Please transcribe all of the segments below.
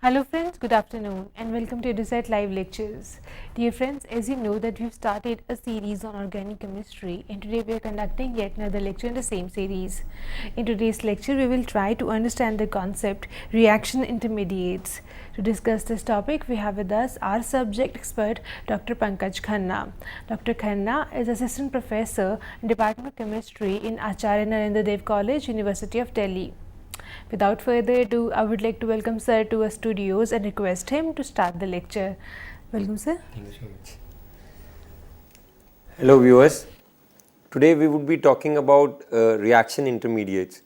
Hello friends, good afternoon and welcome to EduSite Live Lectures. Dear friends, as you know that we've started a series on organic chemistry and today we are conducting yet another lecture in the same series. In today's lecture, we will try to understand the concept reaction intermediates. To discuss this topic, we have with us our subject expert Dr. Pankaj Khanna. Dr. Khanna is Assistant Professor in Department of Chemistry in Acharya Narendra Dev College, University of Delhi. Without further ado, I would like to welcome Sir to our studios and request him to start the lecture. Welcome, Sir. Thank you so much. Hello viewers. Today we would be talking about reaction intermediates.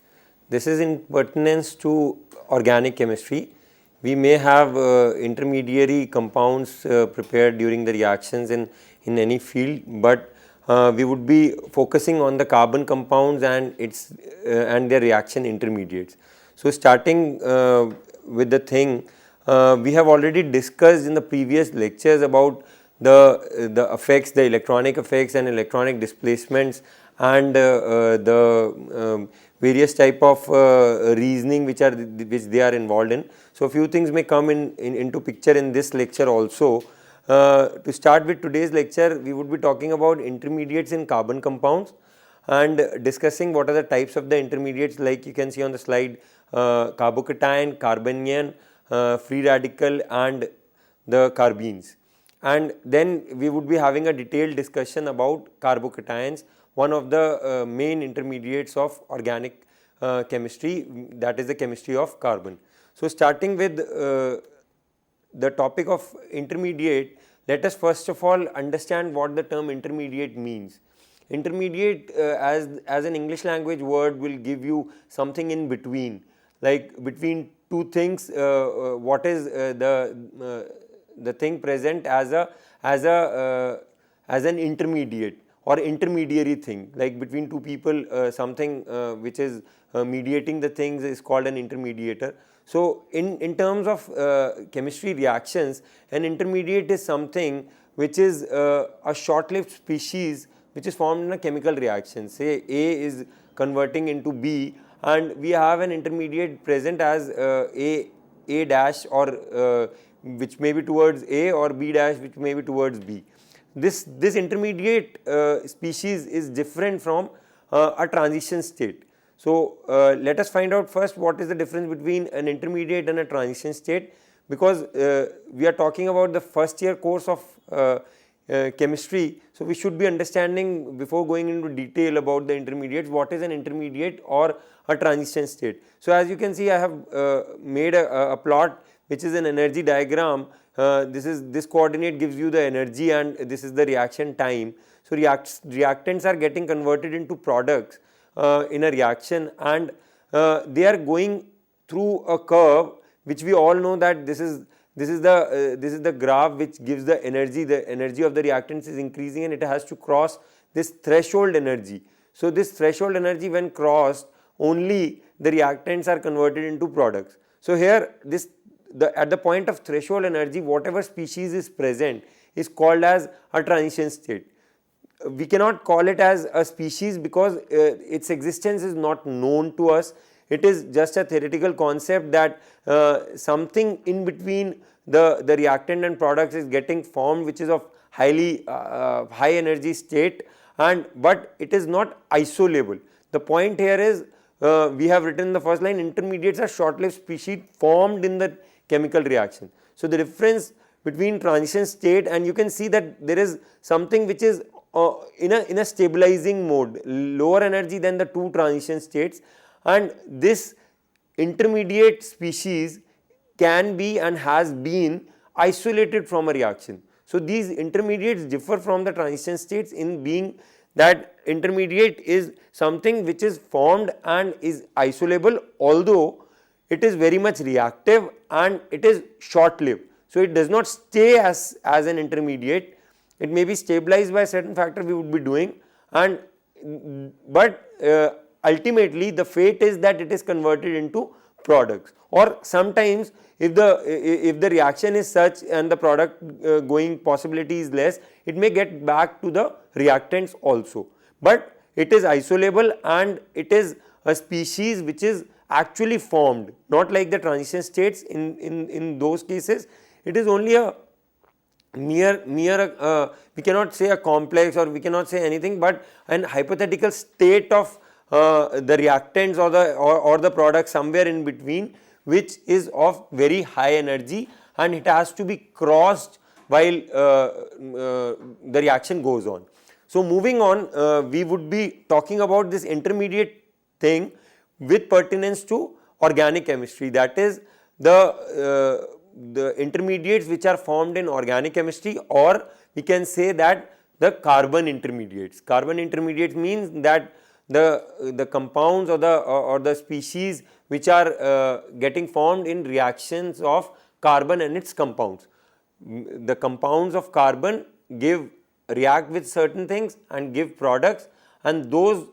This is in pertinence to organic chemistry. We may have intermediary compounds prepared during the reactions in any field, but we would be focusing on the carbon compounds and their reaction intermediates. So starting with the thing, we have already discussed in the previous lectures about the effects, the electronic effects and electronic displacements and the various type of reasoning which they are involved in. So a few things may come into picture in this lecture also. To start with today's lecture, we would be talking about intermediates in carbon compounds and discussing what are the types of the intermediates, like you can see on the slide, carbocation, carbanion, free radical and the carbenes. And then we would be having a detailed discussion about carbocations, one of the main intermediates of organic chemistry, that is the chemistry of carbon. So starting with the topic of intermediate, let us first of all understand what the term intermediate means. Intermediate as an English language word will give you something in between, like between two things, what is the thing present as an intermediate or intermediary thing, like between two people, something which is mediating the things is called an intermediator. So in terms of chemistry reactions, an intermediate is something which is a short-lived species which is formed in a chemical reaction. Say A is converting into B and we have an intermediate present as A dash, or which may be towards A, or B dash which may be towards B. This intermediate species is different from a transition state. So let us find out first what is the difference between an intermediate and a transition state, because we are talking about the first year course of chemistry. So we should be understanding, before going into detail about the intermediates, what is an intermediate or a transition state. So as you can see, I have made a plot which is an energy diagram. This coordinate gives you the energy and this is the reaction time. So reactants are getting converted into products in a reaction, and they are going through a curve which we all know that this is the graph which gives the energy. The energy of the reactants is increasing and it has to cross this threshold energy. So this threshold energy, when crossed, only the reactants are converted into products. So here at the point of threshold energy, whatever species is present is called as a transition state. We cannot call it as a species because its existence is not known to us. It is just a theoretical concept that something in between the reactant and products is getting formed, which is of high energy state, but it is not isolable. The point here is, we have written in the first line, intermediates are short-lived species formed in the chemical reaction. So the difference between transition state, and you can see that there is something which is in a stabilizing mode, lower energy than the two transition states, and this intermediate species can be and has been isolated from a reaction. So these intermediates differ from the transition states in being that intermediate is something which is formed and is isolable, although it is very much reactive and it is short-lived. So it does not stay as an intermediate. It may be stabilized by a certain factor we would be doing, but ultimately the fate is that it is converted into products. Or sometimes if the reaction is such and the product going possibility is less, it may get back to the reactants also. But it is isolable and it is a species which is actually formed, not like the transition states. In those cases, it is only a mere we cannot say a complex, or we cannot say anything, but an hypothetical state of the reactants or the product somewhere in between, which is of very high energy, and it has to be crossed while the reaction goes on. So moving on, we would be talking about this intermediate thing with pertinence to organic chemistry, that is the intermediates which are formed in organic chemistry, or we can say that the carbon intermediates. Carbon intermediates means that the compounds or the species which are getting formed in reactions of carbon and its compounds. The compounds of carbon react with certain things and give products, and those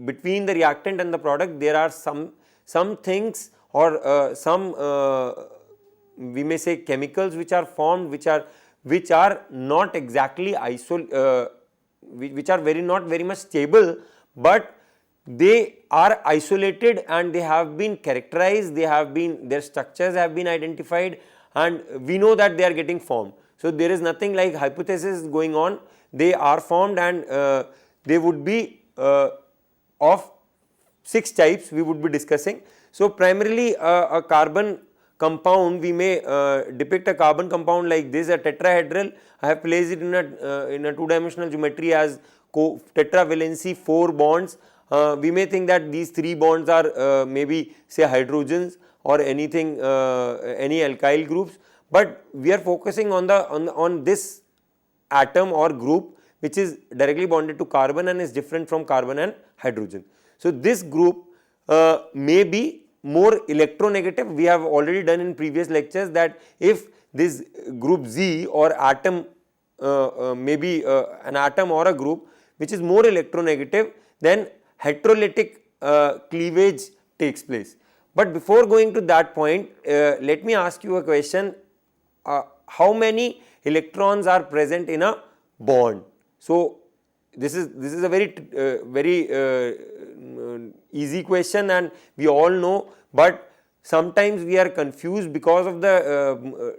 between the reactant and the product there are some things or some we may say chemicals which are formed, which are not exactly which are not very much stable, but they are isolated and they have been characterized, their structures have been identified, and we know that they are getting formed. So there is nothing like hypothesis going on, they are formed, and they would be of 6 types we would be discussing. So primarily a carbon compound, we may depict a carbon compound like this, a tetrahedral. I have placed it in a 2-dimensional geometry as tetravalency 4 bonds. We may think that these 3 bonds are maybe say hydrogens or anything, any alkyl groups, but we are focusing on this atom or group which is directly bonded to carbon and is different from carbon and hydrogen. So this group may be more electronegative. We have already done in previous lectures that if this group Z or atom maybe an atom or a group which is more electronegative, then heterolytic cleavage takes place. But before going to that point, let me ask you a question. How many electrons are present in a bond? So this is a very easy question, and we all know, but sometimes we are confused because of the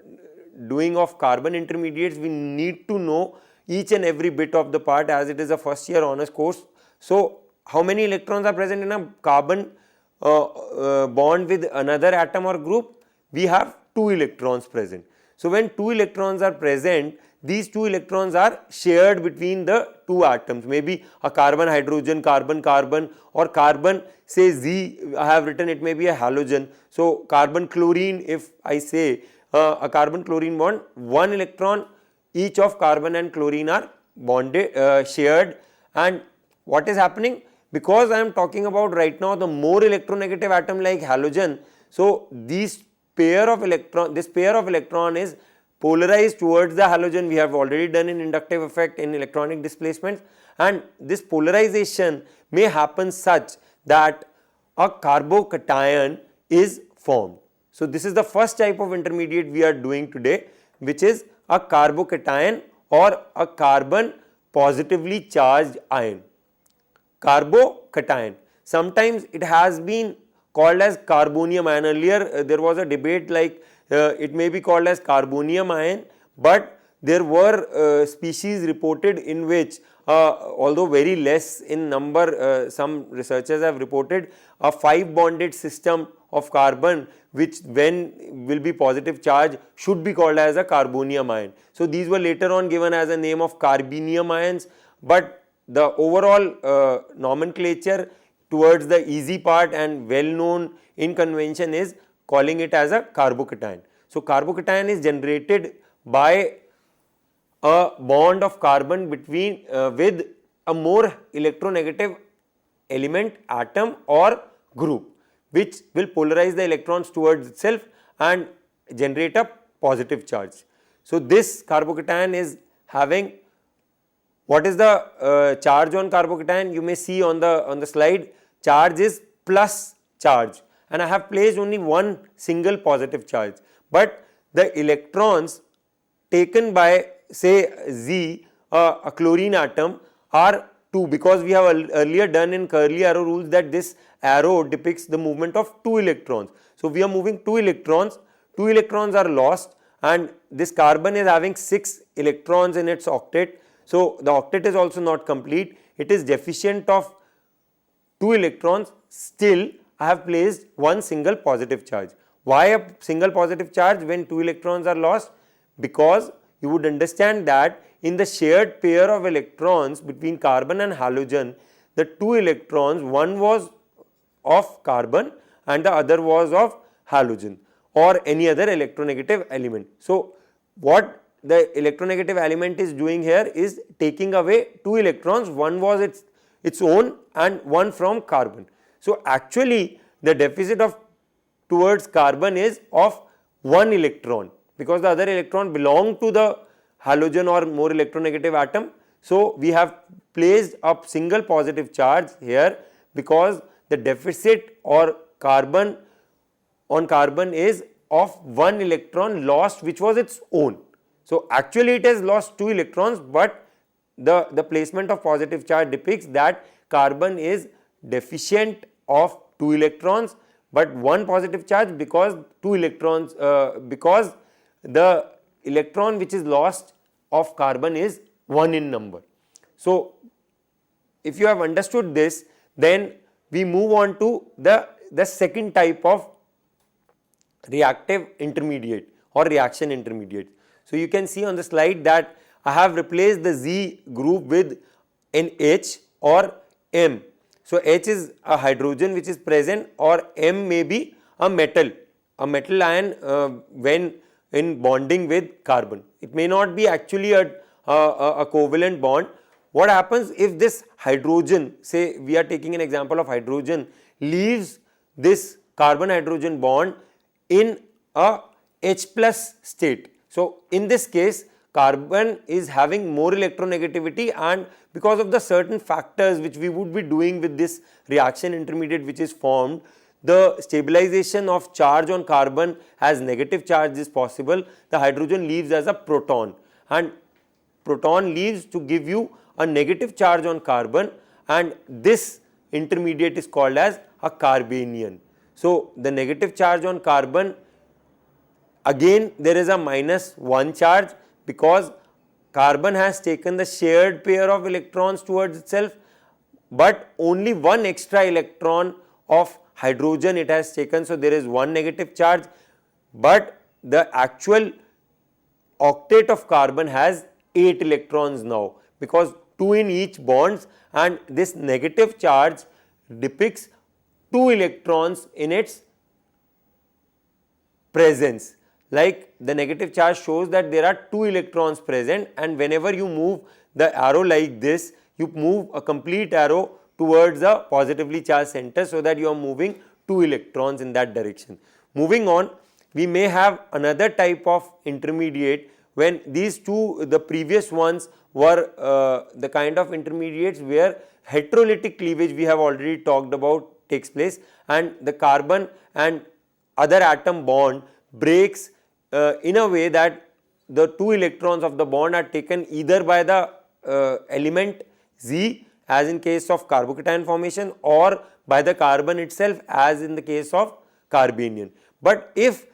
doing of carbon intermediates. We need to know each and every bit of the part, as it is a first year honors course. So how many electrons are present in a carbon bond with another atom or group? We have 2 electrons present. So when 2 electrons are present, these 2 electrons are shared between the 2 atoms, maybe a carbon hydrogen, carbon carbon, or carbon say Z, I have written it may be a halogen. So carbon chlorine, if I say a carbon chlorine bond, 1 electron each of carbon and chlorine are bonded, shared, and what is happening? Because I am talking about right now the more electronegative atom like halogen, so this pair of electron is polarized towards the halogen. We have already done in inductive effect in electronic displacements, and this polarization may happen such that a carbocation is formed. So this is the first type of intermediate we are doing today, which is a carbocation or a carbon positively charged ion. Carbocation, sometimes it has been called as carbonium ion. Earlier there was a debate like it may be called as carbonium ion, but there were species reported in which although very less in number, some researchers have reported a 5 bonded system of carbon, which when will be positive charge should be called as a carbonium ion. So these were later on given as a name of carbenium ions, but the overall nomenclature towards the easy part and well known in convention is calling it as a carbocation. So carbocation is generated by a bond of carbon between with a more electronegative element, atom or group, which will polarize the electrons towards itself and generate a positive charge. So this carbocation is having, what is the charge on carbocation? You may see on the slide, charge is plus charge, and I have placed only one single positive charge, but the electrons taken by say Z, a chlorine atom, are 2, because we have earlier done in curly arrow rules that this arrow depicts the movement of 2 electrons. So we are moving 2 electrons, 2 electrons are lost, and this carbon is having 6 electrons in its octet. So the octet is also not complete, it is deficient of 2 electrons. Still I have placed one single positive charge. Why a single positive charge when 2 electrons are lost? Because you would understand that in the shared pair of electrons between carbon and halogen, the 2 electrons, one was of carbon and the other was of halogen or any other electronegative element. So what the electronegative element is doing here is taking away 2 electrons, one was its own and one from carbon. So actually the deficit of towards carbon is of 1 electron, because the other electron belong to the halogen or more electronegative atom. So we have placed a single positive charge here because the deficit or carbon on carbon is of 1 electron lost, which was its own. So actually it has lost 2 electrons, but the placement of positive charge depicts that carbon is deficient of 2 electrons, but 1 positive charge because 2 electrons, because the electron which is lost of carbon is 1 in number. So if you have understood this, then we move on to the second type of reactive intermediate or reaction intermediate. So you can see on the slide that I have replaced the Z group with an H or M. So H is a hydrogen which is present, or M may be a metal ion when in bonding with carbon. It may not be actually a covalent bond. What happens if this hydrogen, say we are taking an example of hydrogen, leaves this carbon hydrogen bond in a H plus state? So in this case carbon is having more electronegativity, and because of the certain factors which we would be doing with this reaction intermediate which is formed, the stabilization of charge on carbon as negative charge is possible. The hydrogen leaves as a proton, and proton leaves to give you a negative charge on carbon, and this intermediate is called as a carbanion. So the negative charge on carbon, again there is a -1 charge because carbon has taken the shared pair of electrons towards itself, but only one extra electron of hydrogen it has taken. So there is one negative charge, but the actual octet of carbon has 8 electrons now, because 2 in each bonds, and this negative charge depicts 2 electrons in its presence. Like the negative charge shows that there are 2 electrons present, and whenever you move the arrow like this, you move a complete arrow towards the positively charged center, so that you are moving 2 electrons in that direction. Moving on, we may have another type of intermediate when these two, the previous ones were the kind of intermediates where heterolytic cleavage we have already talked about takes place, and the carbon and other atom bond breaks in a way that the 2 electrons of the bond are taken either by the element Z, as in case of carbocation formation, or by the carbon itself, as in the case of carbanion. But if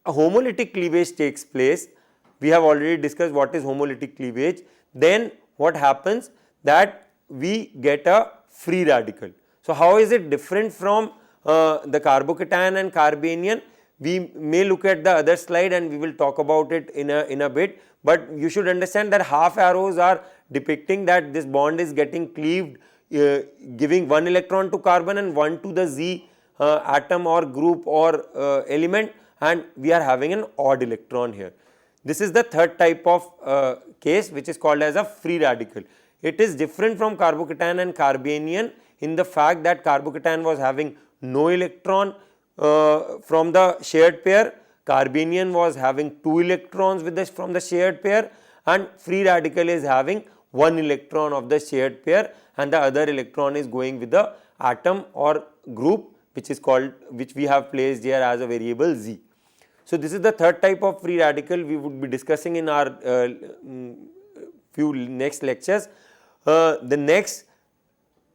a homolytic cleavage takes place, we have already discussed what is homolytic cleavage, then what happens that we get a free radical. So how is it different from the carbocation and carbanion? We may look at the other slide and we will talk about it in a bit, but you should understand that half arrows are depicting that this bond is getting cleaved, giving 1 electron to carbon and 1 to the Z atom or group or element, and we are having an odd electron here. This is the third type of case, which is called as a free radical. It is different from carbocation and carbanion in the fact that carbocation was having no electron from the shared pair, carbanion was having 2 electrons with from the shared pair, and free radical is having 1 electron of the shared pair, and the other electron is going with the atom or group, which we have placed here as a variable Z. So this is the third type of free radical we would be discussing in our few next lectures. The next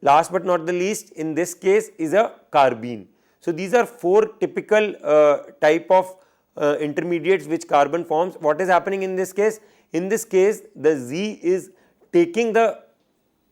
last but not the least in this case is a carbene. So these are 4 typical type of intermediates which carbon forms. What is happening in this case? In this case the Z is taking the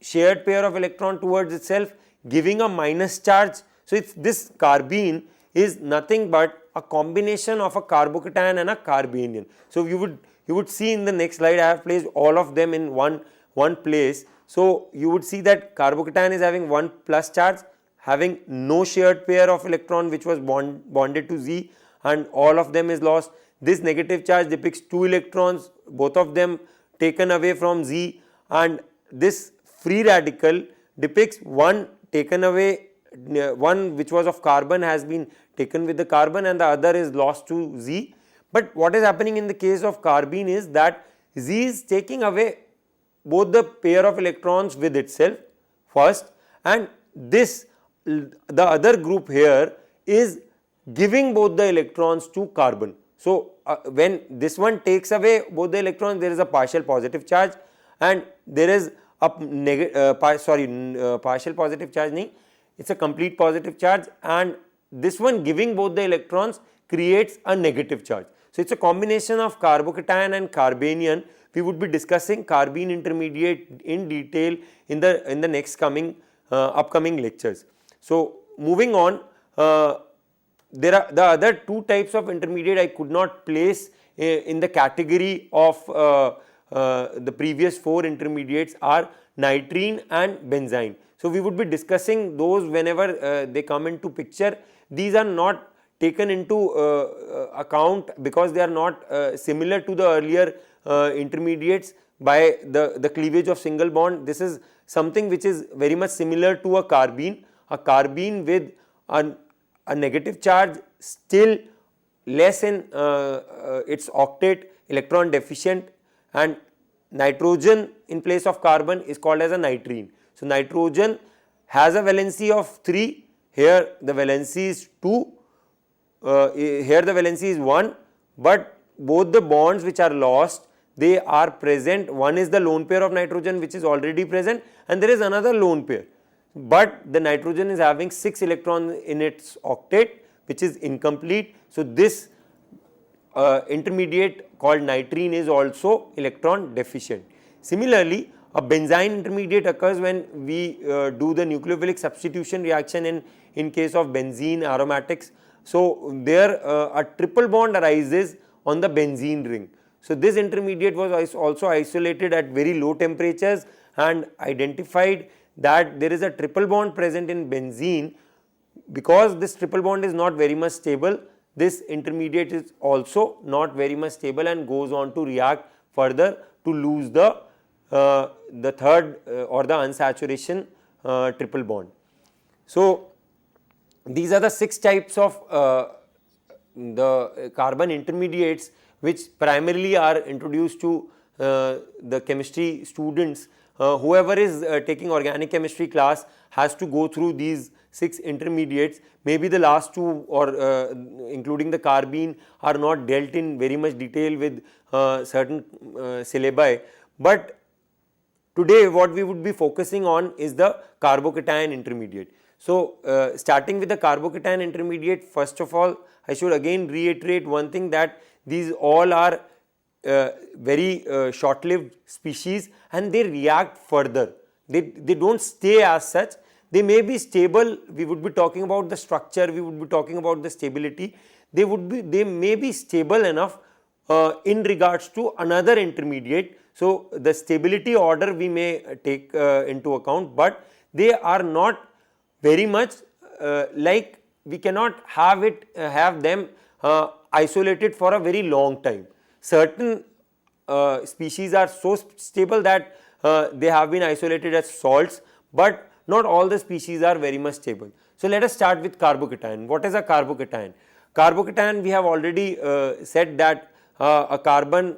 shared pair of electron towards itself, giving a minus charge. So it's this carbene is nothing but a combination of a carbocation and a carbanion. So you would see in the next slide I have placed all of them in one place. So you would see that carbocation is having 1 plus charge, having no shared pair of electron which was bonded to Z, and all of them is lost. This negative charge depicts 2 electrons, both of them taken away from Z, and this free radical depicts 1 taken away, 1 which was of carbon has been taken with the carbon and the other is lost to Z. But what is happening in the case of carbene is that Z is taking away both the pair of electrons with itself first, and this the other group here is giving both the electrons to carbon. So when this one takes away both the electrons, there is a partial positive charge and there is a partial positive charge nahi, it's a complete positive charge, and this one giving both the electrons creates a negative charge. So it's a combination of carbocation and carbanion. We would be discussing carbene intermediate in detail in the next upcoming lectures. So moving on, there are the other 2 types of intermediate I could not place in the category of the previous 4 intermediates are nitrene and benzene. So we would be discussing those whenever they come into picture. These are not taken into account because they are not similar to the earlier intermediates by the cleavage of single bond. This is something which is very much similar to a carbene with a negative charge, still less in its octet, electron deficient, and nitrogen in place of carbon is called as a nitrene. So nitrogen has a valency of 3, here the valency is 2, here the valency is 1, but both the bonds which are lost, they are present. One is the lone pair of nitrogen which is already present, and there is another lone pair, but the nitrogen is having 6 electrons in its octet which is incomplete. So this intermediate called nitrene is also electron deficient. Similarly, a benzene intermediate occurs when we do the nucleophilic substitution reaction in case of benzene aromatics. So there a triple bond arises on the benzene ring. So this intermediate was also isolated at very low temperatures and identified that there is a triple bond present in benzene. Because this triple bond is not very much stable, this intermediate is also not very much stable and goes on to react further to lose the third or the unsaturation triple bond. So these are the 6 types of the carbon intermediates which primarily are introduced to the chemistry students. Whoever is taking organic chemistry class has to go through these 6 intermediates. Maybe the last 2 or including the carbene are not dealt in very much detail with certain syllabi, but today what we would be focusing on is the carbocation intermediate. So starting with the carbocation intermediate, first of all I should again reiterate one thing, that these all are very short-lived species and they react further. They do not stay as such. They may be stable, we would be talking about the structure, we would be talking about the stability. They may be stable enough in regards to another intermediate. So the stability order we may take into account, but they are not very much like we cannot have them isolated for a very long time. Certain species are so stable that they have been isolated as salts, but not all the species are very much stable. So let us start with carbocation. What is a carbocation? Carbocation, we have already said that a carbon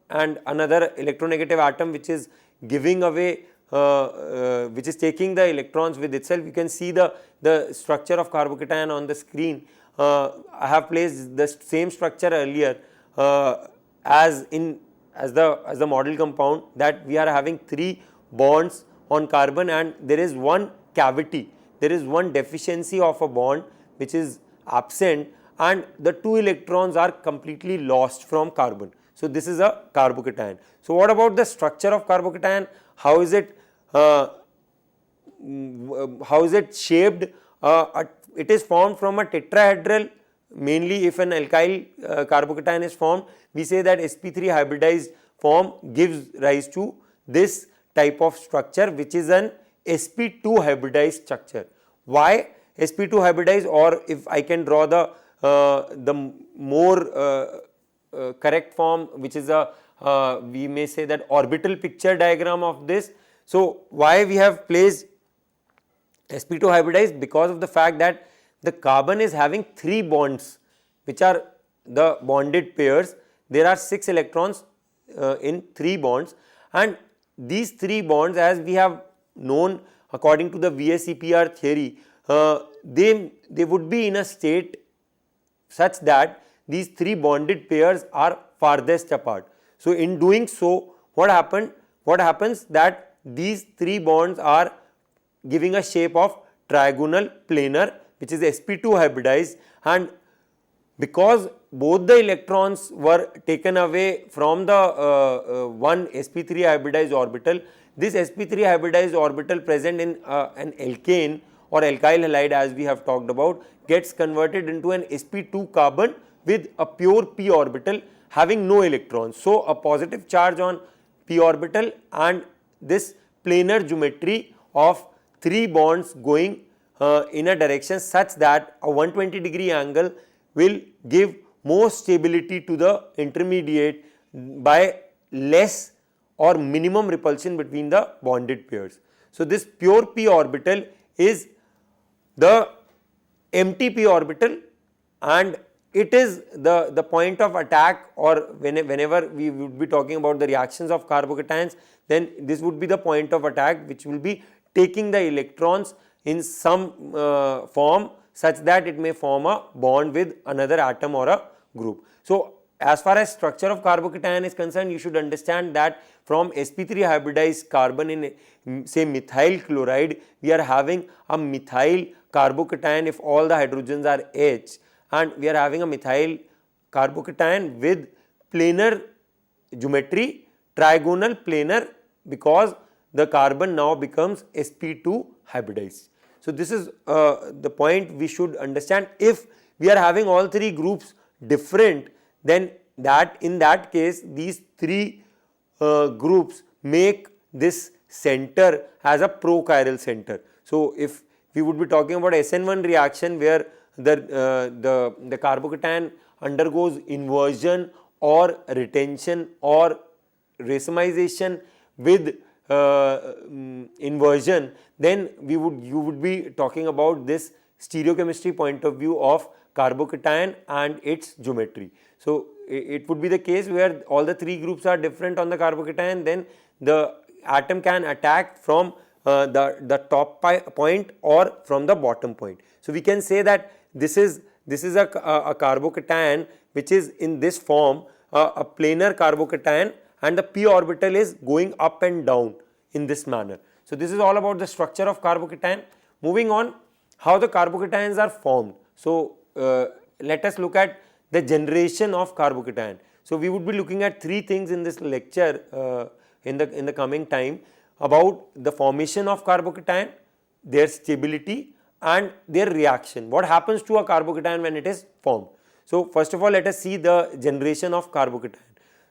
and another electronegative atom which is giving away, which is taking the electrons with itself. You can see the structure of carbocation on the screen. I have placed the same structure earlier as the model compound, that we are having 3 bonds on carbon and there is 1 cavity, there is one deficiency of a bond which is absent, and the 2 electrons are completely lost from carbon. So this is a carbocation. So what about the structure of carbocation? How is it shaped? It is formed from a tetrahedral. Mainly if an alkyl carbocation is formed, we say that sp3 hybridized form gives rise to this type of structure, which is an sp2 hybridized structure. Why sp2 hybridized? Or if I can draw the more correct form, which is a we may say that orbital picture diagram of this. So why we have placed sp2 hybridized? Because of the fact that the carbon is having 3 bonds, which are the bonded pairs. There are 6 electrons in 3 bonds, and these 3 bonds, as we have known according to the VSEPR theory, they would be in a state such that these 3 bonded pairs are farthest apart. So in doing so, what happens that these 3 bonds are giving a shape of trigonal planar, which is sp2 hybridized, and because both the electrons were taken away from the one sp3 hybridized orbital, this sp3 hybridized orbital present in an alkane or alkyl halide, as we have talked about, gets converted into an sp2 carbon with a pure p orbital having no electrons. So a positive charge on p orbital and this planar geometry of 3 bonds going in a direction such that a 120-degree angle will give more stability to the intermediate by less or minimum repulsion between the bonded pairs. So this pure p orbital is the empty p orbital, and it is the point of attack, or whenever we would be talking about the reactions of carbocations, then this would be the point of attack, which will be taking the electrons in some form such that it may form a bond with another atom or a group. So as far as structure of carbocation is concerned, you should understand that from sp3 hybridized carbon in say methyl chloride, we are having a methyl carbocation if all the hydrogens are H, and we are having a methyl carbocation with planar geometry, trigonal planar, because the carbon now becomes sp2 hybridized. So this is the point we should understand. If we are having all 3 groups different, then in that case these 3 groups make this center as a prochiral center. So if we would be talking about SN1 reaction where the carbocation undergoes inversion or retention or racemization with inversion, then you would be talking about this stereochemistry point of view of carbocation and its geometry. So it would be the case where all the 3 groups are different on the carbocation, then the atom can attack from the top point or from the bottom point. So we can say that this is a carbocation which is in this form, a planar carbocation, and the p orbital is going up and down in this manner. So this is all about the structure of carbocation. Moving on, how the carbocations are formed. So let us look at the generation of carbocation. So we would be looking at 3 things in this lecture in the coming time about the formation of carbocation, their stability, and their reaction. What happens to a carbocation when it is formed? So first of all, let us see the generation of carbocation.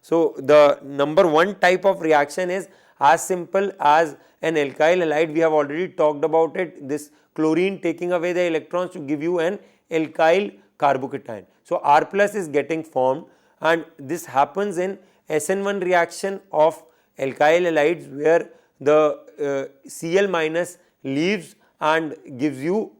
So the number 1 type of reaction is as simple as an alkyl halide. We have already talked about it, this chlorine taking away the electrons to give you an alkyl carbocation. So R plus is getting formed, and this happens in SN1 reaction of alkyl halides where the Cl minus leaves and gives you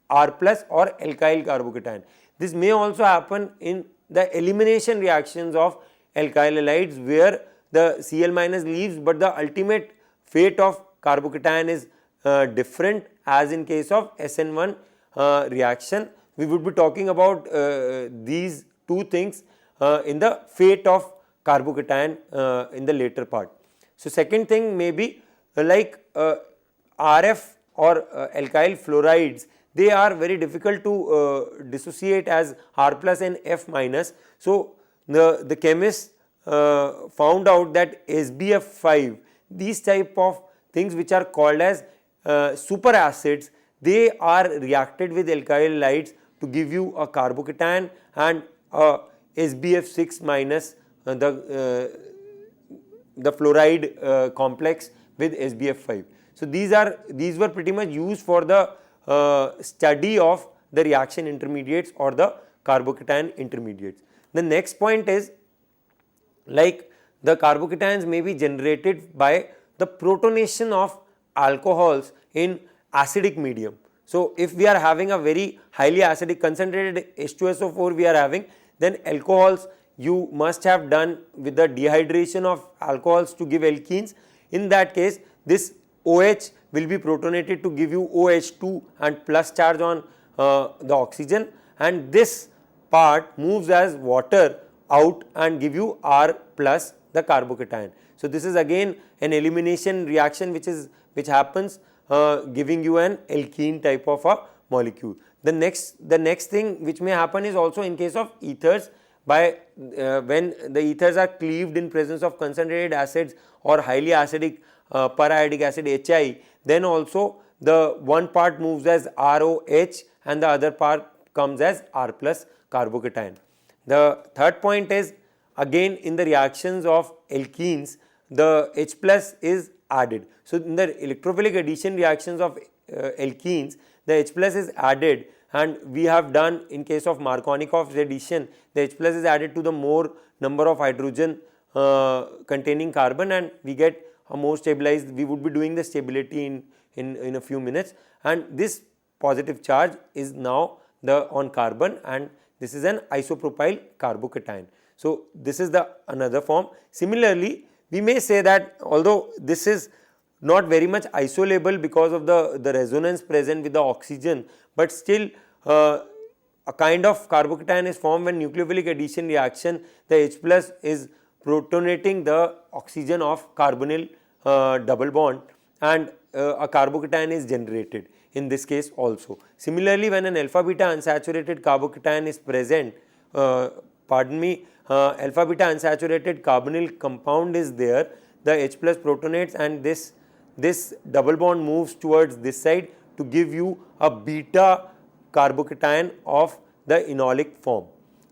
R plus or alkyl carbocation. This may also happen in the elimination reactions of alkyl halides where the Cl minus leaves, but the ultimate fate of carbocation is different, as in case of SN1 reaction. We would be talking about these 2 things in the fate of carbocation in the later part. So second thing may be like RF or alkyl fluorides, they are very difficult to dissociate as R plus and F minus. So, the chemists found out that SBF5, these type of things which are called as superacids, they are reacted with alkyl halides to give you a carbocation and SBF6 minus the fluoride complex with SBF5. So, these were pretty much used for the study of the reaction intermediates or the carbocation intermediates. The next point is, like, the carbocations may be generated by the protonation of alcohols in acidic medium. So, if we are having a very highly acidic concentrated H2SO4 we are having, then alcohols you must have done with the dehydration of alcohols to give alkenes. In that case, this OH will be protonated to give you OH2 and plus charge on the oxygen, and this part moves as water out and give you R plus the carbocation. So, this is again an elimination reaction which happens giving you an alkene type of a molecule. The next thing which may happen is also in case of ethers, by when the ethers are cleaved in presence of concentrated acids or highly acidic periodic acid HI, then also the one part moves as ROH and the other part comes as R plus carbocation. The third point is, again in the reactions of alkenes, the H plus is added. So, in the electrophilic addition reactions of alkenes, the H plus is added, and we have done in case of Markovnikov's addition, the H plus is added to the more number of hydrogen containing carbon, and we get a more stabilized. We would be doing the stability in a few minutes, and this positive charge is now on carbon, and this is an isopropyl carbocation. So, this is the another form. Similarly, we may say that although this is not very much isolable because of the resonance present with the oxygen, but still a kind of carbocation is formed when nucleophilic addition reaction, the H plus is protonating the oxygen of carbonyl double bond, and a carbocation is generated in this case also. Similarly, when an alpha beta unsaturated carbocation is present, alpha beta unsaturated carbonyl compound is there, the H plus protonates and this double bond moves towards this side to give you a beta carbocation of the enolic form.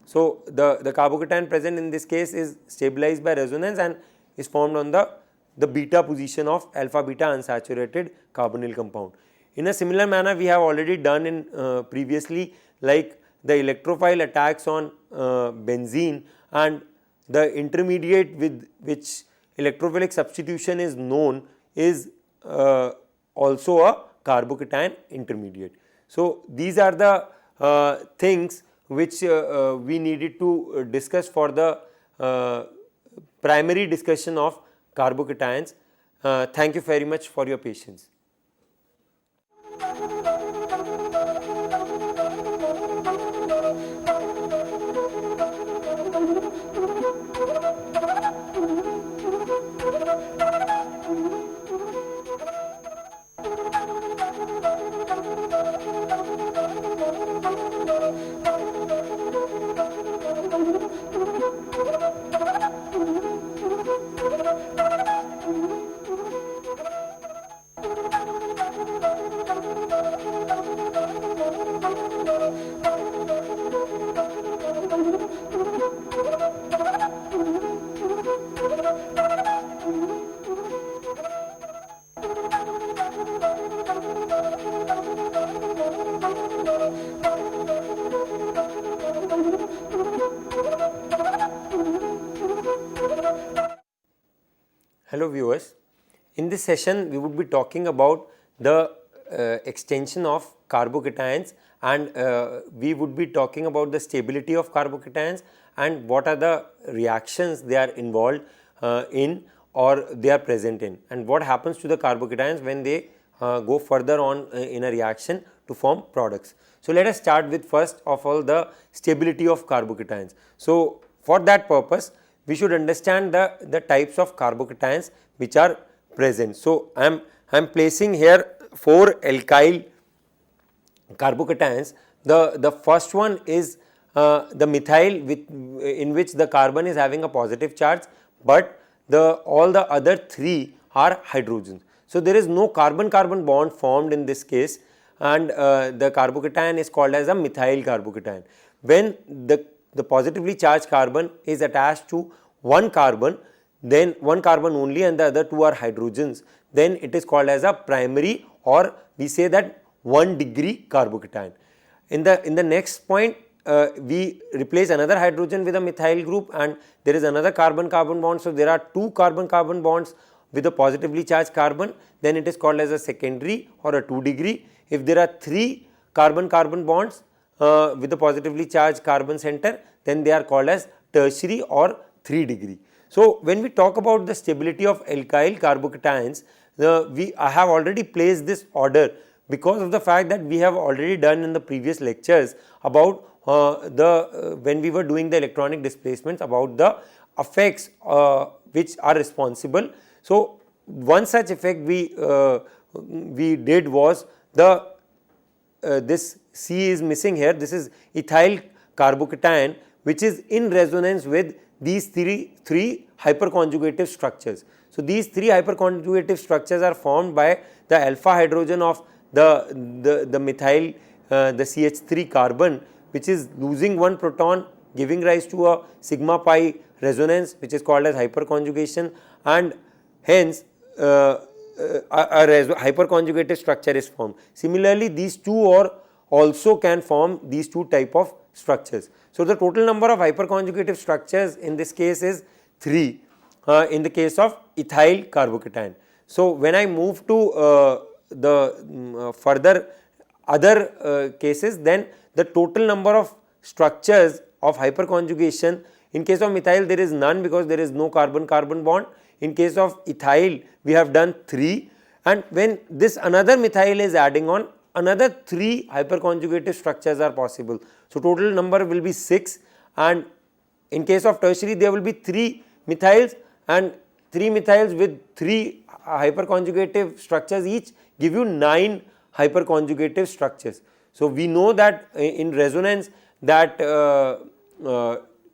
So, the carbocation present in this case is stabilized by resonance and is formed on the beta position of alpha beta unsaturated carbonyl compound. In a similar manner, we have already done in previously, like the electrophile attacks on benzene, and the intermediate with which electrophilic substitution is known is also a carbocation intermediate. So, these are the things which we needed to discuss for the primary discussion of carbocations. Thank you very much for your patience. Hello viewers, in this session we would be talking about the extension of carbocations, and we would be talking about the stability of carbocations and what are the reactions they are involved in or they are present in, and what happens to the carbocations when they go further on in a reaction to form products. So, let us start with first of all the stability of carbocations. So, for that purpose we should understand the types of carbocations which are present. So, I am placing here 4 alkyl carbocations. The first one is the methyl, in which the carbon is having a positive charge, but all the other 3 are hydrogens. So there is no carbon-carbon bond formed in this case, and the carbocation is called as a methyl carbocation. When the positively charged carbon is attached to one carbon, then one carbon only, and the other 2 are hydrogens, then it is called as a primary, or we say that 1 degree carbocation. In the next point, we replace another hydrogen with a methyl group, and there is another carbon-carbon bond. So there are 2 carbon-carbon bonds with a positively charged carbon, then it is called as a secondary or a 2 degree. If there are 3 carbon-carbon bonds with a positively charged carbon center, then they are called as tertiary or 3 degree. So when we talk about the stability of alkyl carbocations, I have already placed this order because of the fact that we have already done in the previous lectures about when we were doing the electronic displacements, about the effects which are responsible. So one such effect we did was this C is missing here. This is ethyl carbocation, which is in resonance with these three hyperconjugative structures. So these 3 hyperconjugative structures are formed by the alpha hydrogen of the methyl, the CH3 carbon, which is losing 1 proton, giving rise to a sigma pi resonance, which is called as hyperconjugation, and hence a hyperconjugated structure is formed. Similarly, these 2 also can form these 2 type of structures. So the total number of hyperconjugative structures in this case is 3 in the case of ethyl carbocation. So when I move to the further other cases, then the total number of structures of hyperconjugation, in case of methyl there is none because there is no carbon-carbon bond. In case of ethyl we have done 3, and when this another methyl is adding on, another 3 hyperconjugative structures are possible. So total number will be 6, and in case of tertiary there will be 3 methyls, and 3 methyls with 3 hyperconjugative structures each give you 9 hyperconjugative structures. So we know that in resonance that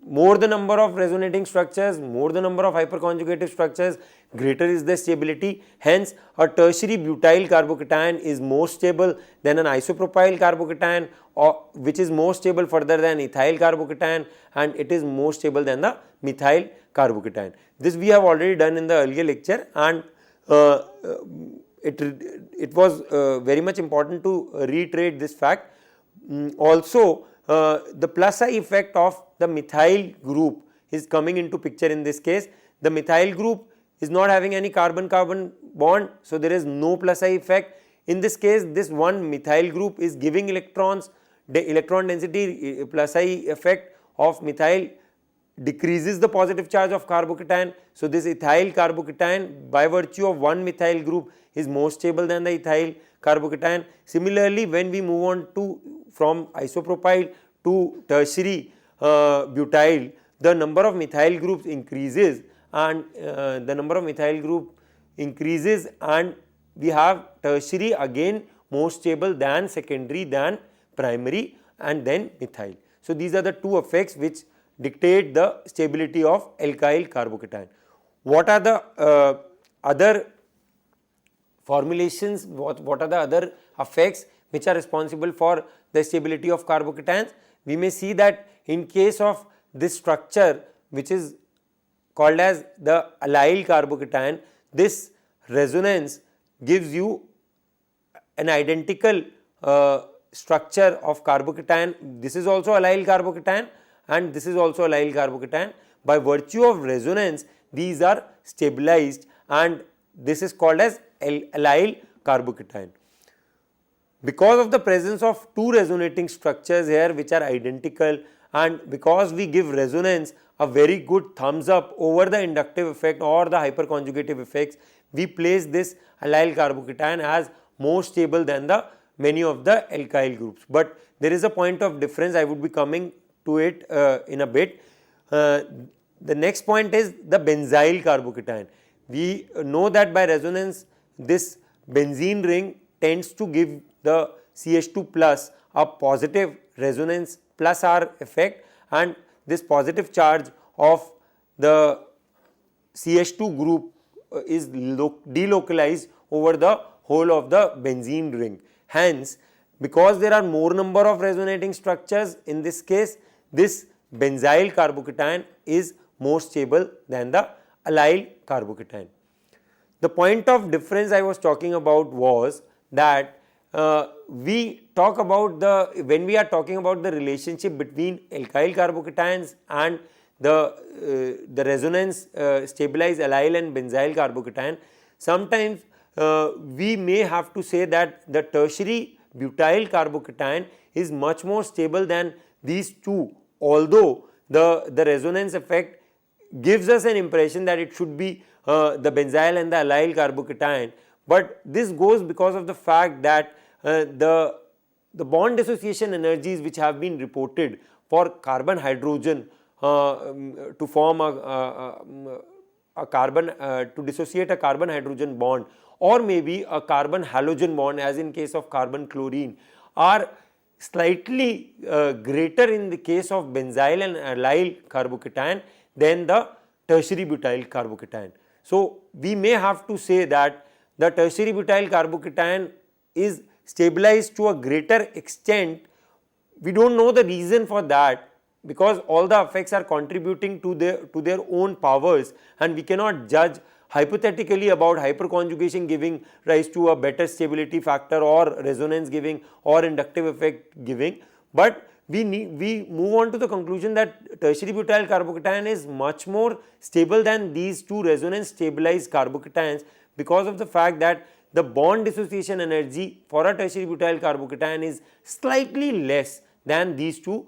more the number of resonating structures, more the number of hyperconjugative structures, greater is the stability. Hence a tertiary butyl carbocation is more stable than an isopropyl carbocation, which is more stable further than ethyl carbocation, and it is more stable than the methyl carbocation. This we have already done in the earlier lecture, and it was very much important to reiterate this fact. Also the plus I effect of the methyl group is coming into picture in this case. The methyl group is not having any carbon-carbon bond, so there is no plus I effect. In this case, this one methyl group is giving electrons. The electron density plus I effect of methyl decreases the positive charge of carbocation. So this ethyl carbocation, by virtue of one methyl group, is more stable than the ethyl carbocation. Similarly, when we move on to from isopropyl to tertiary butyl, the number of methyl groups increases, and and we have tertiary again more stable than secondary, than primary, and then methyl. So these are the 2 effects which dictate the stability of alkyl carbocation. What are the other formulations, what are the other effects which are responsible for the stability of carbocations? We may see that in case of this structure, which is called as the allyl carbocation, this resonance gives you an identical structure of carbocation. This is also allyl carbocation and this is also allyl carbocation. By virtue of resonance, these are stabilized, and this is called as allyl carbocation. Because of the presence of 2 resonating structures here which are identical, and because we give resonance a very good thumbs up over the inductive effect or the hyperconjugative effects, we place this allyl carbocation as more stable than the many of the alkyl groups. But there is a point of difference, I would be coming to it in a bit. The next point is the benzyl carbocation. We know that by resonance this benzene ring tends to give the CH2 plus a positive resonance plus R effect, and this positive charge of the CH2 group is delocalized over the whole of the benzene ring. Hence, because there are more number of resonating structures, in this case this benzyl carbocation is more stable than the allyl carbocation. The point of difference I was talking about was that we talk about when we are talking about the relationship between alkyl carbocations and the resonance stabilized allyl and benzyl carbocation, sometimes we may have to say that the tertiary butyl carbocation is much more stable than these two, although the resonance effect gives us an impression that it should be the benzyl and the allyl carbocation, but this goes because of the fact that the bond dissociation energies which have been reported for carbon hydrogen to form a carbon to dissociate a carbon hydrogen bond, or maybe a carbon halogen bond as in case of carbon chlorine, are slightly greater in the case of benzyl and allyl carbocation than the tertiary butyl carbocation. So, we may have to say that the tertiary butyl carbocation is stabilized to a greater extent. We do not know the reason for that, because all the effects are contributing to their own powers, and we cannot judge hypothetically about hyperconjugation giving rise to a better stability factor or resonance giving or inductive effect giving, but we move on to the conclusion that tertiary butyl carbocation is much more stable than these two resonance stabilized carbocations, because of the fact that the bond dissociation energy for a tertiary butyl carbocation is slightly less than these two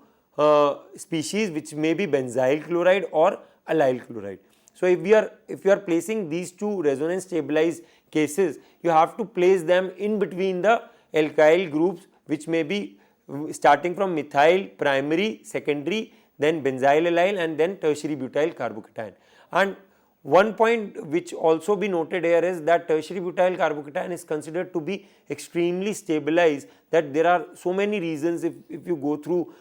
species, which may be benzyl chloride or allyl chloride. So, if you are placing these two resonance stabilized cases, you have to place them in between the alkyl groups, which may be starting from methyl primary, secondary, then benzyl allyl, and then tertiary butyl carbocation. And one point which also be noted here is that tertiary butyl carbocation is considered to be extremely stabilized, that there are so many reasons if you go through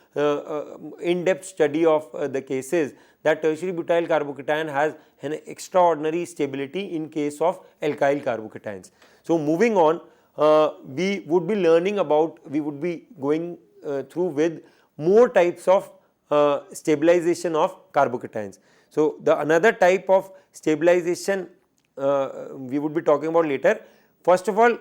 in-depth study of the cases, that tertiary butyl carbocation has an extraordinary stability in case of alkyl carbocations. So, moving on, we would be learning about, we would be going through with more types of stabilization of carbocations. So, the another type of stabilization we would be talking about later. First of all,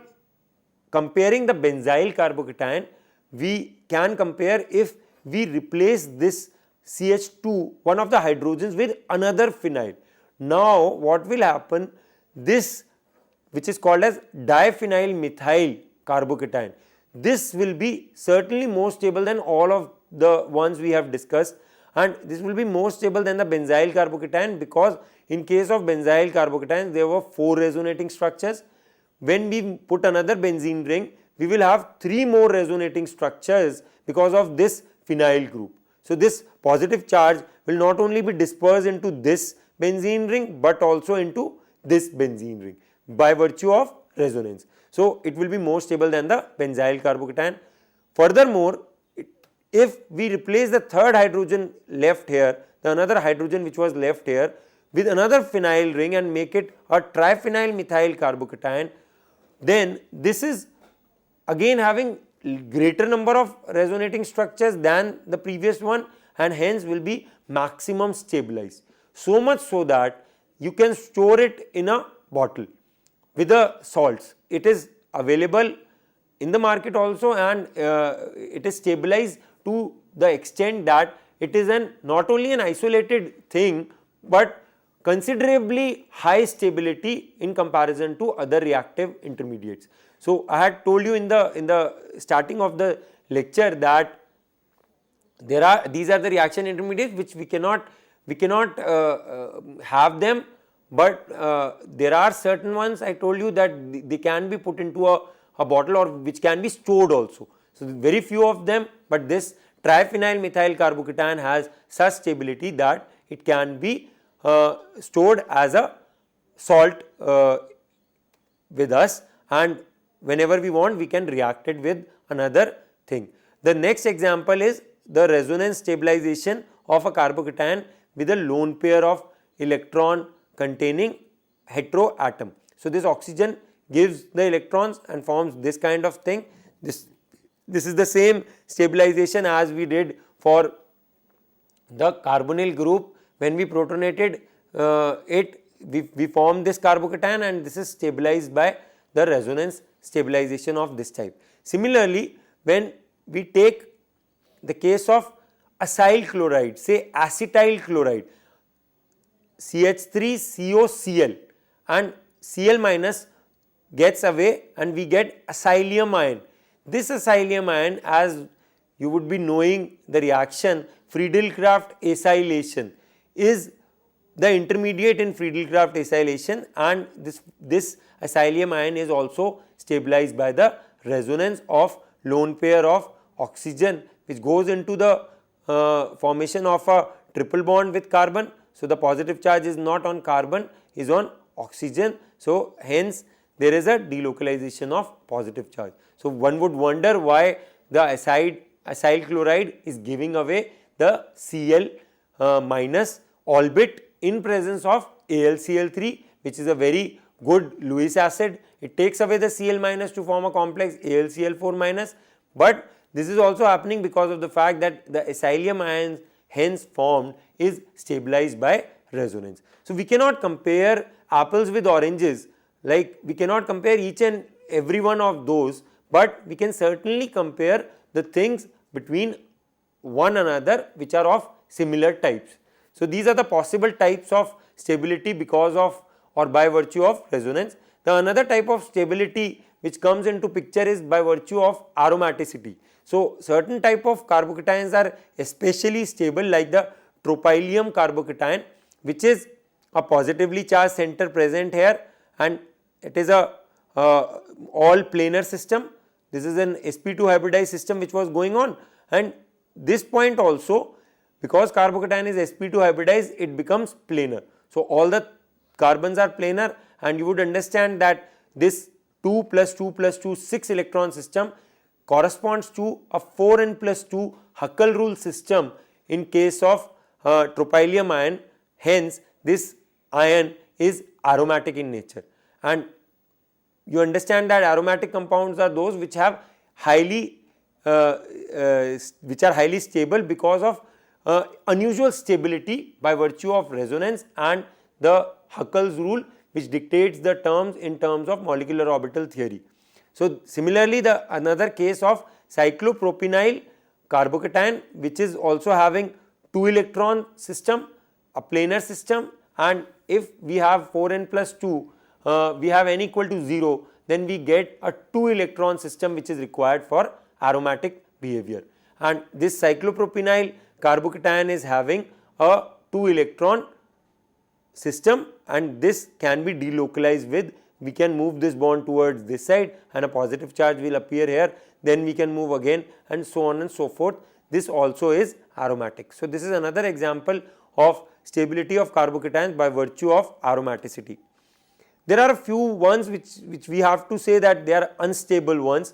comparing the benzyl carbocation, we can compare if we replace this CH2, one of the hydrogens, with another phenyl. Now, what will happen, this which is called as diphenyl methyl carbocation, this will be certainly more stable than all of the ones we have discussed, and this will be more stable than the benzyl carbocation, because in case of benzyl carbocation there were 4 resonating structures. When we put another benzene ring, we will have 3 more resonating structures because of this phenyl group. So, this positive charge will not only be dispersed into this benzene ring, but also into this benzene ring by virtue of resonance. So, it will be more stable than the benzyl carbocation. Furthermore, if we replace the third hydrogen left here, the another hydrogen which was left here, with another phenyl ring and make it a triphenyl methyl carbocation, then this is again having greater number of resonating structures than the previous one, and hence will be maximum stabilized. So much so that you can store it in a bottle with the salts. It is available in the market also, and it is stabilized to the extent that it is not only an isolated thing, but considerably high stability in comparison to other reactive intermediates. So, I had told you in the starting of the lecture that these are the reaction intermediates which we cannot have them, but there are certain ones I told you that they can be put into a bottle, or which can be stored also. So, very few of them, but this triphenyl methyl carbocation has such stability that it can be stored as a salt with us, and whenever we want we can react it with another thing. The next example is the resonance stabilization of a carbocation with a lone pair of electron containing heteroatom. So this oxygen gives the electrons and forms this kind of thing. This is the same stabilization as we did for the carbonyl group. When we protonated we formed this carbocation, and this is stabilized by the resonance stabilization of this type. Similarly, when we take the case of acyl chloride, say acetyl chloride, CH3COCl, and Cl minus gets away and we get acylium ion. This acylium ion, as you would be knowing the reaction Friedel-Crafts acylation, is the intermediate in Friedel-Crafts acylation, and this acylium ion is also stabilized by the resonance of lone pair of oxygen, which goes into the formation of a triple bond with carbon. So the positive charge is not on carbon, is on oxygen. So hence there is a delocalization of positive charge. So one would wonder why the acyl chloride is giving away the Cl minus, albeit in presence of AlCl3, which is a very good Lewis acid. It takes away the Cl minus to form a complex AlCl4 minus, but this is also happening because of the fact that the acylium ions hence formed is stabilized by resonance. So we cannot compare apples with oranges, like we cannot compare each and every one of those, but we can certainly compare the things between one another which are of similar types. So these are the possible types of stability because of or by virtue of resonance. The another type of stability which comes into picture is by virtue of aromaticity. So certain type of carbocations are especially stable, like the tropylium carbocation, which is a positively charged center present here, and it is a all planar system. This is an sp2 hybridized system which was going on, and this point also, because carbocation is sp2 hybridized, it becomes planar. So all the carbons are planar, and you would understand that this 2 plus 2 plus 2 6 electron system corresponds to a 4n plus 2 Huckel rule system in case of tropylium ion. Hence this ion is aromatic in nature, and you understand that aromatic compounds are those which have highly stable because of unusual stability by virtue of resonance and the Huckel's rule, which dictates the terms in terms of molecular orbital theory. So similarly, the another case of cyclopropynyl carbocation, which is also having 2 electron system, a planar system, and if we have 4n plus 2, we have n equal to 0, then we get a 2 electron system which is required for aromatic behavior. And this cyclopropynyl carbocation is having a 2 electron system, and this can be delocalized with, we can move this bond towards this side and a positive charge will appear here, then we can move again, and so on and so forth. This also is aromatic. So this is another example of stability of carbocations by virtue of aromaticity. There are a few ones which we have to say that they are unstable ones,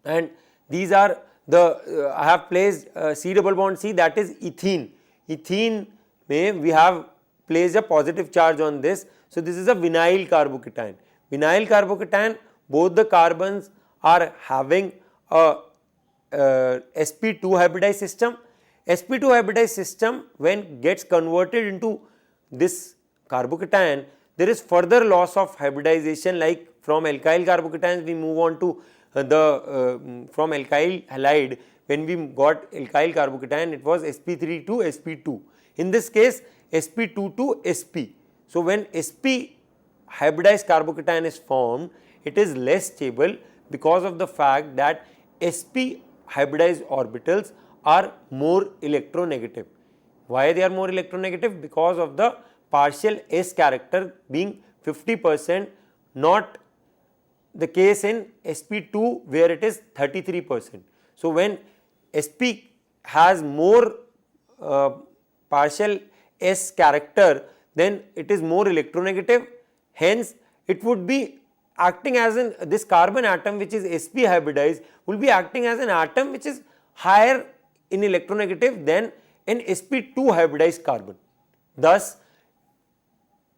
and these are the I have placed C double bond C, that is ethene. Ethene may we have placed a positive charge on this. So this is a vinyl carbocation. Vinyl carbocation, both the carbons are having a sp2 hybridized system. sp2 hybridized system, when gets converted into this carbocation, there is further loss of hybridization, like from alkyl carbocations we move on to from alkyl halide. When we got alkyl carbocation, it was sp3 to sp2. In this case, sp2 to sp. So when sp hybridized carbocation is formed, it is less stable because of the fact that sp hybridized orbitals are more electronegative. Why they are more electronegative? Because of the partial s character being 50%, not the case in sp2 where it is 33%. So when sp has more partial s character, then it is more electronegative, hence it would be acting as this carbon atom which is sp hybridized will be acting as an atom which is higher in electronegative than an sp2 hybridized carbon. Thus,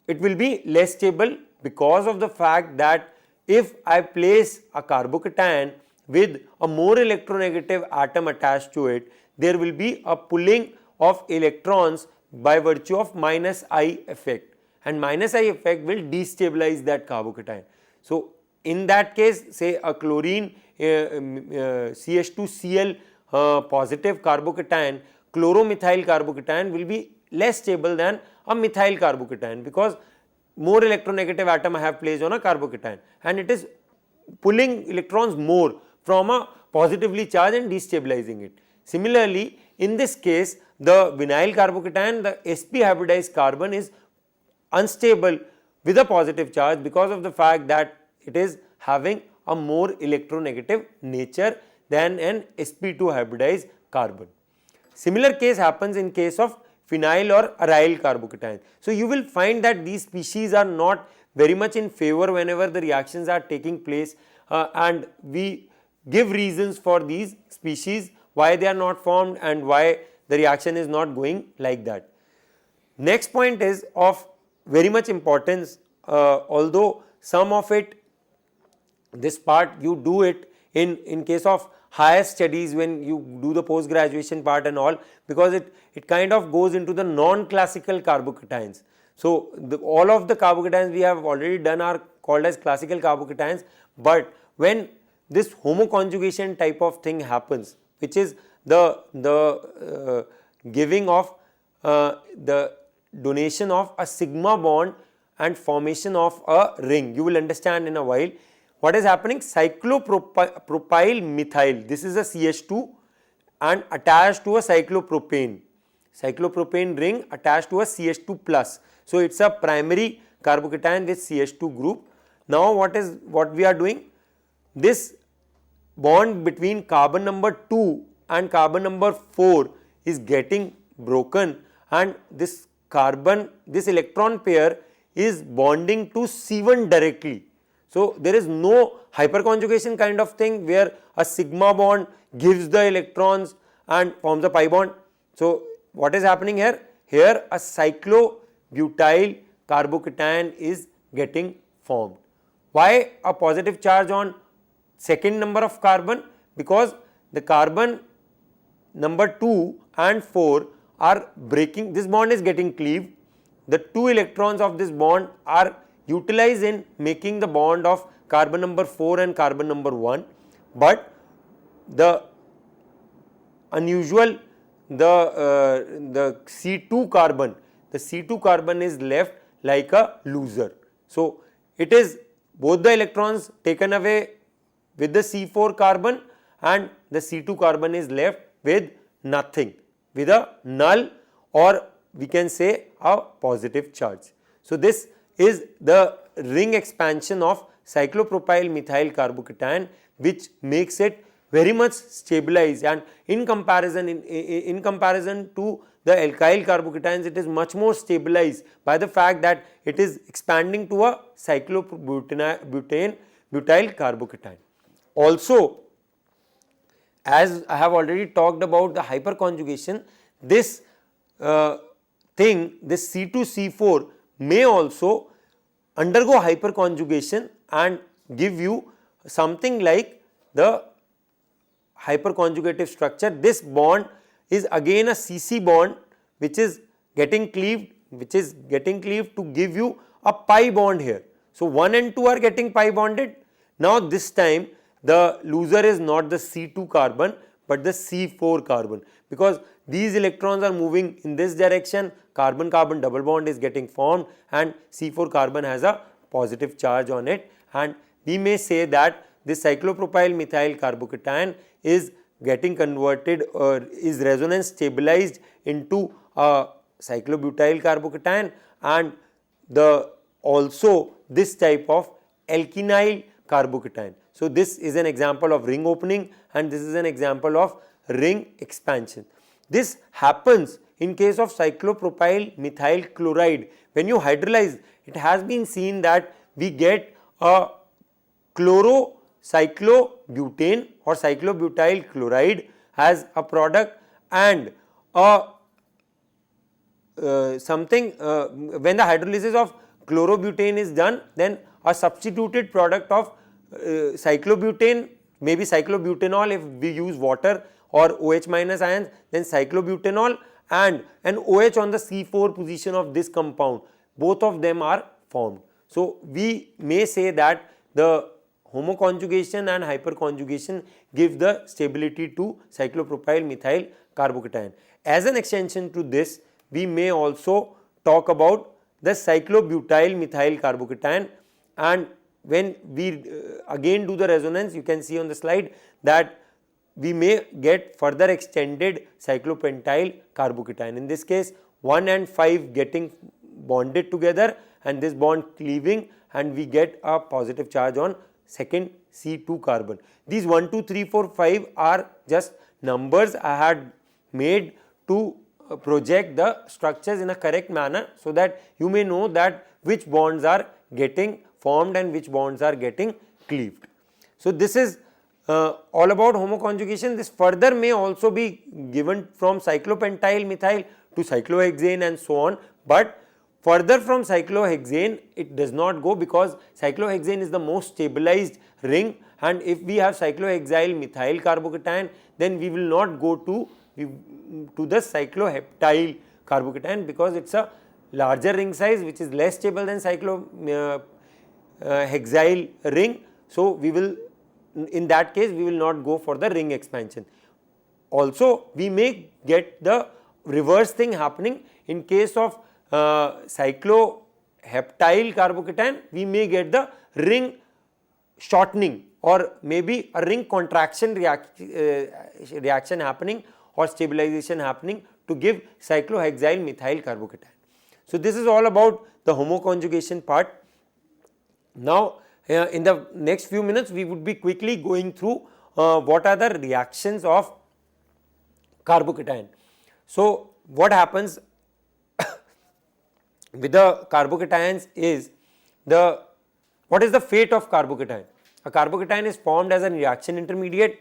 it will be less stable because of the fact that if I place a carbocation with a more electronegative atom attached to it, there will be a pulling of electrons by virtue of minus I effect, and minus I effect will destabilize that carbocation. So, in that case, say a chlorine CH2Cl positive carbocation, chloromethyl carbocation will be less stable than a methyl carbocation, because more electronegative atom I have placed on a carbocation and it is pulling electrons more from a positively charged and destabilizing it. Similarly, in this case, the vinyl carbocation, the sp hybridized carbon is unstable with a positive charge because of the fact that it is having a more electronegative nature than an sp2 hybridized carbon. Similar case happens in case of phenyl or aryl carbocation. So, you will find that these species are not very much in favor whenever the reactions are taking place, and we give reasons for these species, why they are not formed and why the reaction is not going like that. Next point is of very much importance, although some of it, this part you do it in case of higher studies when you do the post graduation part and all, because it kind of goes into the non-classical carbocations. So, all of the carbocations we have already done are called as classical carbocations, but when this homoconjugation type of thing happens, which is the giving of the donation of a sigma bond and formation of a ring, you will understand in a while. What is happening? Cyclopropyl methyl, this is a CH2 and attached to a cyclopropane ring attached to a CH2 plus. So, it is a primary carbocation with CH2 group. Now, what we are doing? This bond between carbon number 2 and carbon number 4 is getting broken, and this electron pair is bonding to C1 directly. So, there is no hyperconjugation kind of thing where a sigma bond gives the electrons and forms a pi bond. So, what is happening here? Here a cyclobutyl carbocation is getting formed. Why a positive charge on second number of carbon? Because the carbon number 2 and 4 are breaking, this bond is getting cleaved, the 2 electrons of this bond are utilized in making the bond of carbon number 4 and carbon number 1, but the unusual, the C2 carbon is left like a loser. So, it is both the electrons taken away with the C4 carbon and the C2 carbon is left with nothing, with a null, or we can say a positive charge. So, this is the ring expansion of cyclopropyl methyl carbocation, which makes it very much stabilized, and in comparison to the alkyl carbocations, it is much more stabilized by the fact that it is expanding to a cyclobutyl carbocation. Also, as I have already talked about the hyperconjugation, this this C2C4 may also undergo hyperconjugation and give you something like the hyperconjugative structure. This bond is again a CC bond which is getting cleaved to give you a pi bond here. So, 1 and 2 are getting pi bonded. Now, this time the loser is not the C2 carbon but the C4 carbon, because these electrons are moving in this direction, carbon-carbon double bond is getting formed and C4 carbon has a positive charge on it, and we may say that this cyclopropyl methyl carbocation is getting converted or is resonance stabilized into a cyclobutyl carbocation, and also this type of alkynyl carbocation. So, this is an example of ring opening and this is an example of ring expansion. This happens in case of cyclopropyl methyl chloride. When you hydrolyze, it has been seen that we get a chlorocyclobutane or cyclobutyl chloride as a product, and something when the hydrolysis of chlorobutane is done, then a substituted product of cyclobutane, maybe cyclobutanol if we use water, or OH minus ions, then cyclobutanol and an OH on the C4 position of this compound, both of them are formed. So we may say that the homoconjugation and hyperconjugation give the stability to cyclopropyl methyl carbocation. As an extension to this, we may also talk about the cyclobutyl methyl carbocation, and when we again do the resonance, you can see on the slide that we may get further extended cyclopentyl carbocation. In this case, 1 and 5 getting bonded together and this bond cleaving, and we get a positive charge on second C2 carbon. These 1, 2, 3, 4, 5 are just numbers I had made to project the structures in a correct manner, so that you may know that which bonds are getting formed and which bonds are getting cleaved. So this is all about homoconjugation. This further may also be given from cyclopentyl methyl to cyclohexane and so on, but further from cyclohexane it does not go, because cyclohexane is the most stabilized ring, and if we have cyclohexyl methyl carbocation, then we will not go to the cycloheptyl carbocation, because it is a larger ring size which is less stable than cyclohexyl ring. So we will, in that case we will not go for the ring expansion. Also we may get the reverse thing happening in case of cycloheptyl carbocation. We may get the ring shortening or maybe a ring contraction reaction happening or stabilization happening to give cyclohexyl methyl carbocation. So this is all about the homoconjugation part. Now in the next few minutes we would be quickly going through what are the reactions of carbocation. So what happens with the carbocations is what is the fate of carbocation? A carbocation is formed as a reaction intermediate,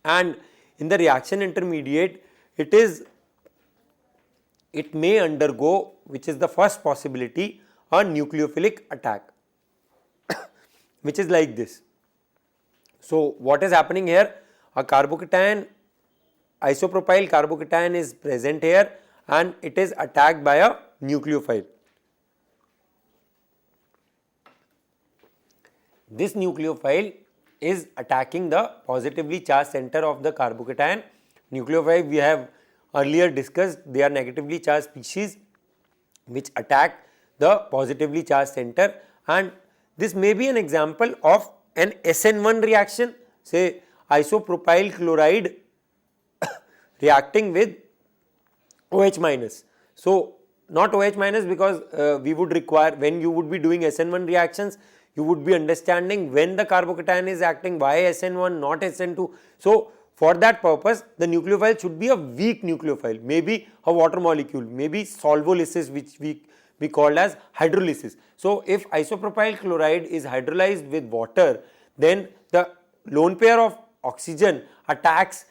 and in the reaction intermediate it may undergo, which is the first possibility, a nucleophilic attack which is like this. So what is happening here? A carbocation, isopropyl carbocation is present here and it is attacked by a nucleophile. This nucleophile is attacking the positively charged center of the carbocation. Nucleophile we have earlier discussed, they are negatively charged species which attack the positively charged center, and this may be an example of an SN1 reaction, say isopropyl chloride reacting with OH minus. So not OH minus, because we would require, when you would be doing SN1 reactions, you would be understanding when the carbocation is acting, why SN1 not SN2. So for that purpose the nucleophile should be a weak nucleophile, maybe a water molecule, maybe solvolysis, which we called as hydrolysis. So if isopropyl chloride is hydrolyzed with water, then the lone pair of oxygen attacks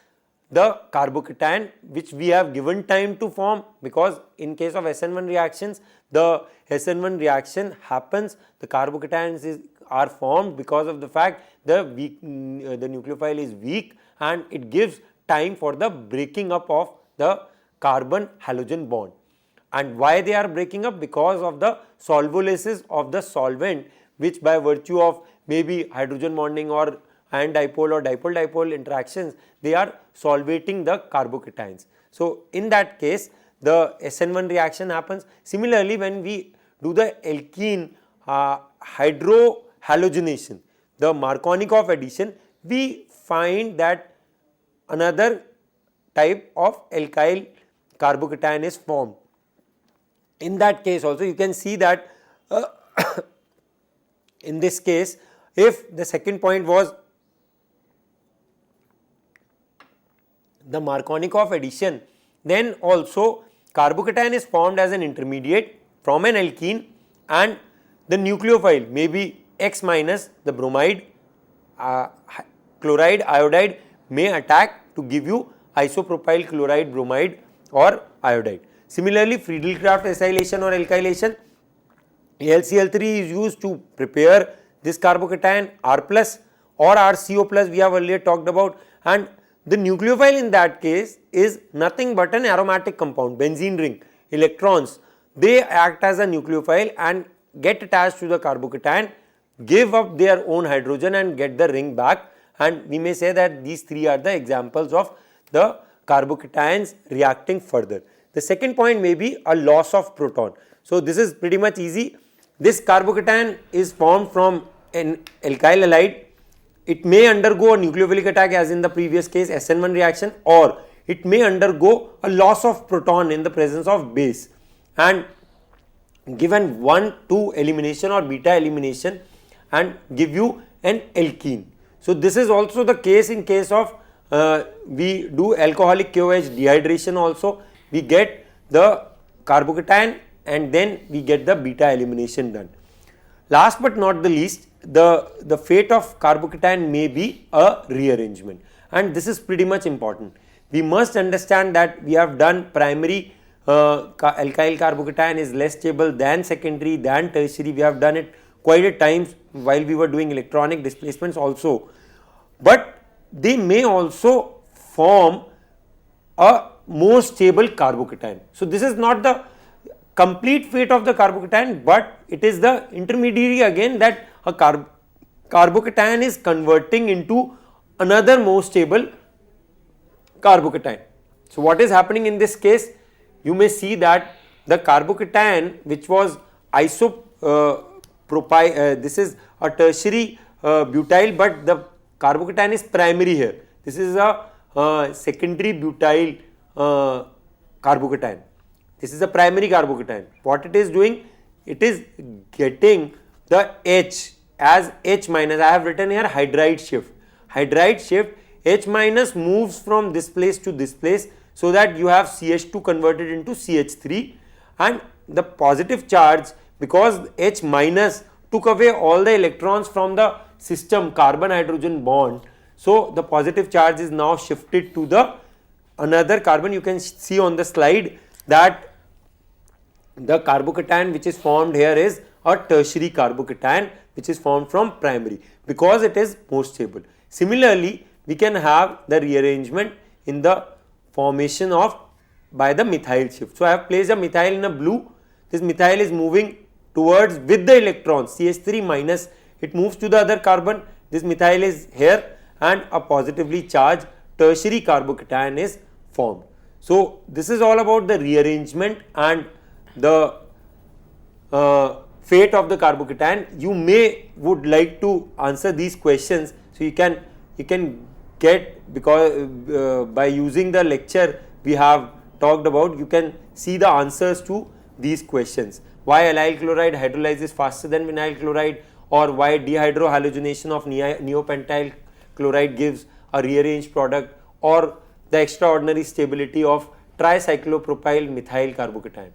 the carbocation which we have given time to form, because in case of SN1 reactions the SN1 reaction happens, the carbocations are formed because of the fact the nucleophile is weak and it gives time for the breaking up of the carbon halogen bond. And why they are breaking up? Because of the solvolysis of the solvent, which by virtue of maybe hydrogen bonding or ion dipole or dipole dipole interactions, they are solvating the carbocations. So in that case the SN1 reaction happens. Similarly, when we do the alkene hydrohalogenation, the Markovnikov addition, we find that another type of alkyl carbocation is formed. In that case also you can see that in this case, if the second point was the Markovnikov addition, then also carbocation is formed as an intermediate from an alkene, and the nucleophile, maybe X minus the bromide, chloride, iodide may attack to give you isopropyl chloride bromide or iodide. Similarly, Friedel-Crafts acylation or alkylation, AlCl3 is used to prepare this carbocation R plus or RCO plus we have earlier talked about, and the nucleophile in that case is nothing but an aromatic compound, benzene ring, electrons, they act as a nucleophile and get attached to the carbocation, give up their own hydrogen and get the ring back, and we may say that these three are the examples of the carbocations reacting further. The second point may be a loss of proton. So this is pretty much easy. This carbocation is formed from an alkyl halide. It may undergo a nucleophilic attack as in the previous case SN1 reaction, or it may undergo a loss of proton in the presence of base and given 1,2 elimination or beta elimination and give you an alkene. So this is also the case in case of we do alcoholic KOH dehydration also, we get the carbocation and then we get the beta elimination done. Last but not the least, the fate of carbocation may be a rearrangement, and this is pretty much important. We must understand that we have done primary alkyl carbocation is less stable than secondary, than tertiary. We have done it quite a times while we were doing electronic displacements also, but they may also form a more stable carbocation. So this is not the complete fate of the carbocation, but it is the intermediary again that a carbocation is converting into another more stable carbocation. So what is happening in this case? You may see that the carbocation which was isopropyl, this is a tertiary butyl, but the carbocation is primary here. This is a secondary butyl carbocation. This is a primary carbocation. What it is doing? It is getting the H as H minus. I have written here hydride shift. Hydride shift, H minus moves from this place to this place, so that you have CH2 converted into CH3, and the positive charge, because H minus took away all the electrons from the system carbon hydrogen bond, so the positive charge is now shifted to the another carbon. You can see on the slide that the carbocation which is formed here is a tertiary carbocation which is formed from primary, because it is more stable. Similarly, we can have the rearrangement in the formation of by the methyl shift. So I have placed a methyl in a blue. This methyl is moving towards with the electrons, CH3 minus, it moves to the other carbon. This methyl is here and a positively charged tertiary carbocation is formed. So this is all about the rearrangement and the fate of the carbocation. You may would like to answer these questions, so you can get, because by using the lecture we have talked about, you can see the answers to these questions. Why allyl chloride hydrolyzes faster than vinyl chloride, or why dehydrohalogenation of neopentyl chloride gives a rearranged product, or the extraordinary stability of tricyclopropyl methyl carbocation.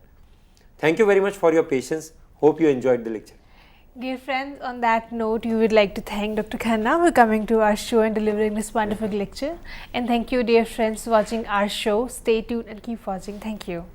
Thank you very much for your patience. Hope you enjoyed the lecture. Dear friends, on that note, we would like to thank Dr. Khanna for coming to our show and delivering this wonderful lecture. And thank you, dear friends, for watching our show. Stay tuned and keep watching. Thank you.